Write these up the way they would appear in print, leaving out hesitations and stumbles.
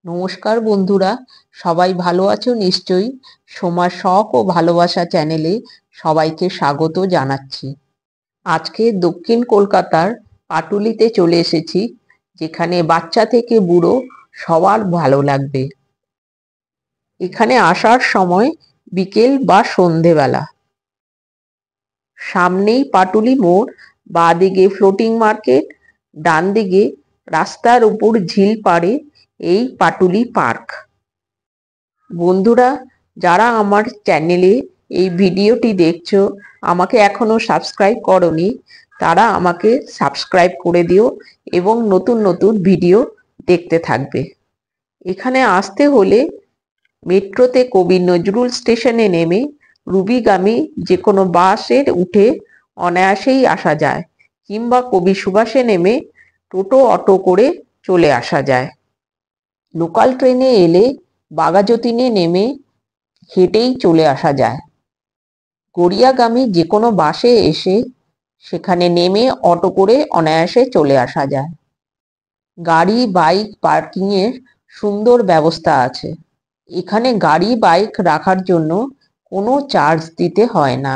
নমস্কার বন্ধুরা, সবাই ভালো আছো নিশ্চয়ই। সোমার শখ ও ভালোবাসা চ্যানেলে সবাইকে স্বাগত জানাচ্ছি। আজকে দক্ষিণ কলকাতার পাটুলিতে চলে এসেছি, যেখানে বাচ্চা থেকে বুড়ো সবার ভালো লাগবে। এখানে আসার সময় বিকেল বা সন্ধেবেলা। সামনেই পাটুলি মোড়, বাঁ দিকে ফ্লোটিং মার্কেট, ডান দিকে রাস্তার উপর ঝিল পাড়ে এই পাটুলি পার্ক। বন্ধুরা, যারা আমার চ্যানেলে এই ভিডিওটি দেখছো, আমাকে এখনো সাবস্ক্রাইব করনি, তারা আমাকে সাবস্ক্রাইব করে দিও এবং নতুন নতুন ভিডিও দেখতে থাকবে। এখানে আসতে হলে মেট্রোতে কবি নজরুল স্টেশনে নেমে রুবিগামী যে কোনো বাসের উঠে অনায়াসেই আসা যায়, কিংবা কবি সুভাষে নেমে টোটো অটো করে চলে আসা যায়। লোকাল ট্রেনে এলে বাঘাযতীনে নেমে হেঁটেই চলে আসা যায়। গড়িয়াগামী যে কোনো বাসে এসে সেখানে নেমে অটো করে অনায়াসে চলে আসা যায়। গাড়ি বাইক পার্কিংয়ের সুন্দর ব্যবস্থা আছে। এখানে গাড়ি বাইক রাখার জন্য কোনো চার্জ দিতে হয় না,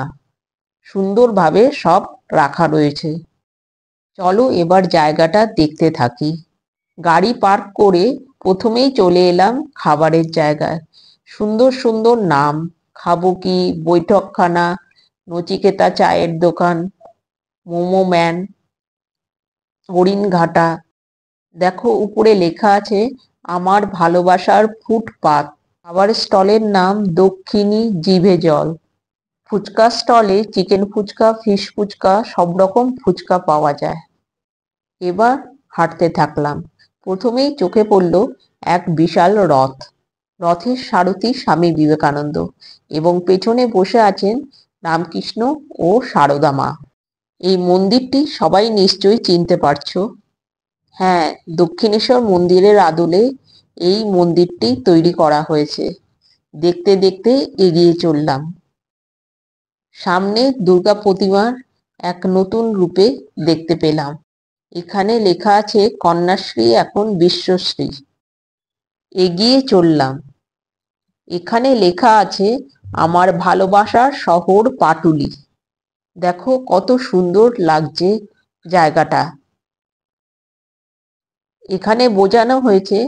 সুন্দরভাবে সব রাখা রয়েছে। চলো এবার জায়গাটা দেখতে থাকি। গাড়ি পার্ক করে প্রথমেই চলে এলাম খাবারের জায়গায়। সুন্দর সুন্দর নাম, খাবো কি, বৈঠকখানা, নচিকেতা চায়ের দোকান, মোমো ম্যান, হরিণঘাটা। দেখো উপরে লেখা আছে আমার ভালোবাসার ফুটপাত। খাবার স্টলের নাম দক্ষিণী জিভে জল। ফুচকা স্টলে চিকেন ফুচকা, ফিশ ফুচকা, সব রকম ফুচকা পাওয়া যায়। এবার হাঁটতে থাকলাম। প্রথমেই চোখে পড়ল এক বিশাল রথ। রথের সারথি স্বামী বিবেকানন্দ এবং পেছনে বসে আছেন রামকৃষ্ণ ও সারদা মা। এই মন্দিরটি সবাই নিশ্চয়ই চিনতে পারছো। হ্যাঁ, দক্ষিণেশ্বর মন্দিরের আদলে এই মন্দিরটি তৈরি করা হয়েছে। দেখতে দেখতে এগিয়ে চললাম। সামনে দুর্গা প্রতিমার এক নতুন রূপে দেখতে পেলাম। এখানে লেখা আছে কন্যাশ্রী এখন বিশ্বশ্রী। এগিয়ে চললাম। এখানে লেখা আছে আমার ভালোবাসার শহর পাটুলি। দেখো কত সুন্দর লাগছে জায়গাটা। এখানে বোঝানো হয়েছে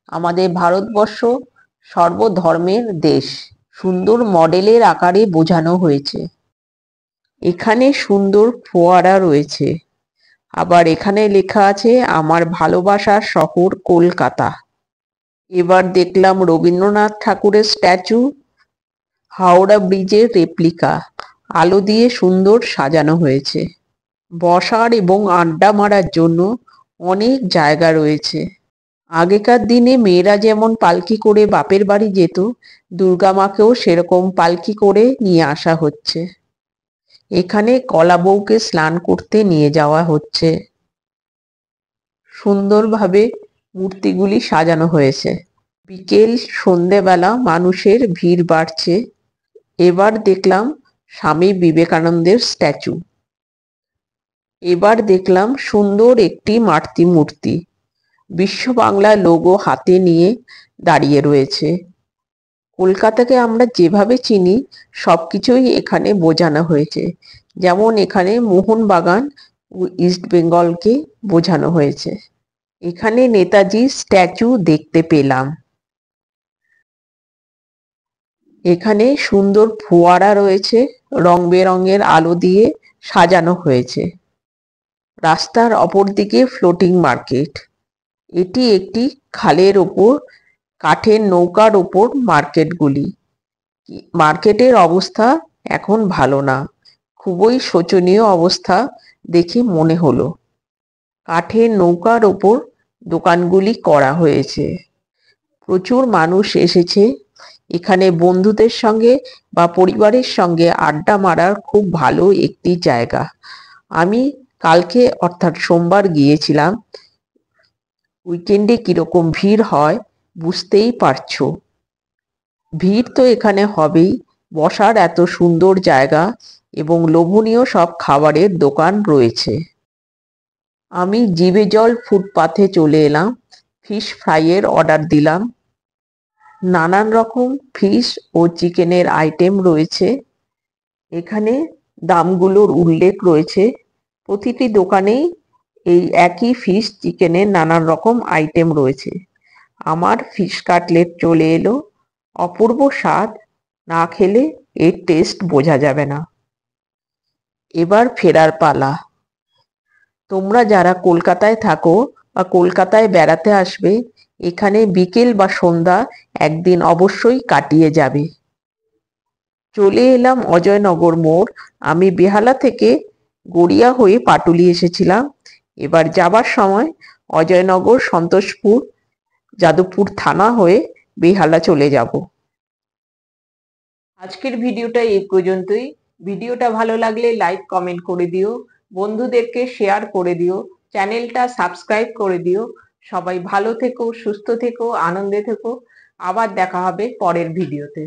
আমাদের ভারতবর্ষ সর্বধর্মের দেশ। সুন্দর মডেলের আকারে বোঝানো হয়েছে। এখানে সুন্দর ফোয়ারা রয়েছে। আবার এখানে লেখা আছে আমার ভালোবাসার শহর কলকাতা। এবার দেখলাম রবীন্দ্রনাথ ঠাকুরের স্ট্যাচু, হাওড়া ব্রিজের রেপ্লিকা, আলো দিয়ে সুন্দর সাজানো হয়েছে। বসার এবং আড্ডা মারার জন্য অনেক জায়গা রয়েছে। আগেকার দিনে মেয়েরা যেমন পালকি করে বাপের বাড়ি যেত, দুর্গা মাকেও সেরকম পালকি করে নিয়ে আসা হচ্ছে। এখানে কলা বউকে স্নান করতে নিয়ে যাওয়া হচ্ছে। সুন্দরভাবে মূর্তিগুলি সাজানো হয়েছে। বিকেল সন্ধেবেলা মানুষের ভিড় বাড়ছে। এবার দেখলাম স্বামী বিবেকানন্দের স্ট্যাচু। এবার দেখলাম সুন্দর একটি মাতৃ মূর্তি, বিশ্ব বাংলা লোগো হাতে নিয়ে দাঁড়িয়ে রয়েছে। কলকাতাকে আমরা যেভাবে চিনি সবকিছুই এখানে বোঝানো হয়েছে। যেমন এখানে মোহনবাগান ও ইস্ট বেঙ্গলকে বোঝানো হয়েছে। এখানে নেতাজি স্ট্যাচু দেখতে পেলাম। এখানে সুন্দর ফোয়ারা রয়েছে, রং বেরঙের আলো দিয়ে সাজানো হয়েছে। রাস্তার অপর দিকে ফ্লোটিং মার্কেট। এটি একটি খালের ওপর কাঠের নৌকার ওপর মার্কেটগুলি। মার্কেটের অবস্থা এখন ভালো না, খুবই শোচনীয় অবস্থা দেখে মনে হলো। কাঠের নৌকার ওপর দোকানগুলি করা হয়েছে। প্রচুর মানুষ এসেছে। এখানে বন্ধুদের সঙ্গে বা পরিবারের সঙ্গে আড্ডা মারার খুব ভালো একটি জায়গা। আমি কালকে অর্থাৎ সোমবার গিয়েছিলাম। উইকেন্ডে কিরকম ভিড় হয় বুঝতেই পারছো। ভিড় তো এখানে হবেই, বসার এত সুন্দর জায়গা এবং লোভনীয় সব খাবারের দোকান রয়েছে। আমি জিভে জল ফুটপাথে চলে এলাম। ফিশ ফ্রাইয়ের অর্ডার দিলাম। নানান রকম ফিশ ও চিকেনের আইটেম রয়েছে। এখানে দামগুলোর উল্লেখ রয়েছে। প্রতিটি দোকানেই এই একই ফিশ চিকেনের নানান রকম আইটেম রয়েছে। আমার ফিশ কাটলেট চলে এলো। অপূর্ব স্বাদ, না খেলে এর টেস্ট বোঝা যাবে না। এবার ফেরার পালা। তোমরা যারা কলকাতায় থাকো বা কলকাতায় বেড়াতে আসবে, এখানে বিকেল বা সন্ধ্যা একদিন অবশ্যই কাটিয়ে যাবে। চলে এলাম অজয়নগর মোড়। আমি বেহালা থেকে গড়িয়া হয়ে পাটুলি এসেছিলাম। এবার যাবার সময় অজয়নগর, সন্তোষপুর, যাদবপুর থানা হয়ে বেহালা চলে যাব। আজকের ভিডিওটা এই পর্যন্তই। ভিডিওটা ভালো লাগলে লাইক কমেন্ট করে দিও, বন্ধুদেরকে শেয়ার করে দিও, চ্যানেলটা সাবস্ক্রাইব করে দিও। সবাই ভালো থেকো, সুস্থ থেকো, আনন্দে থেকো। আবার দেখা হবে পরের ভিডিওতে।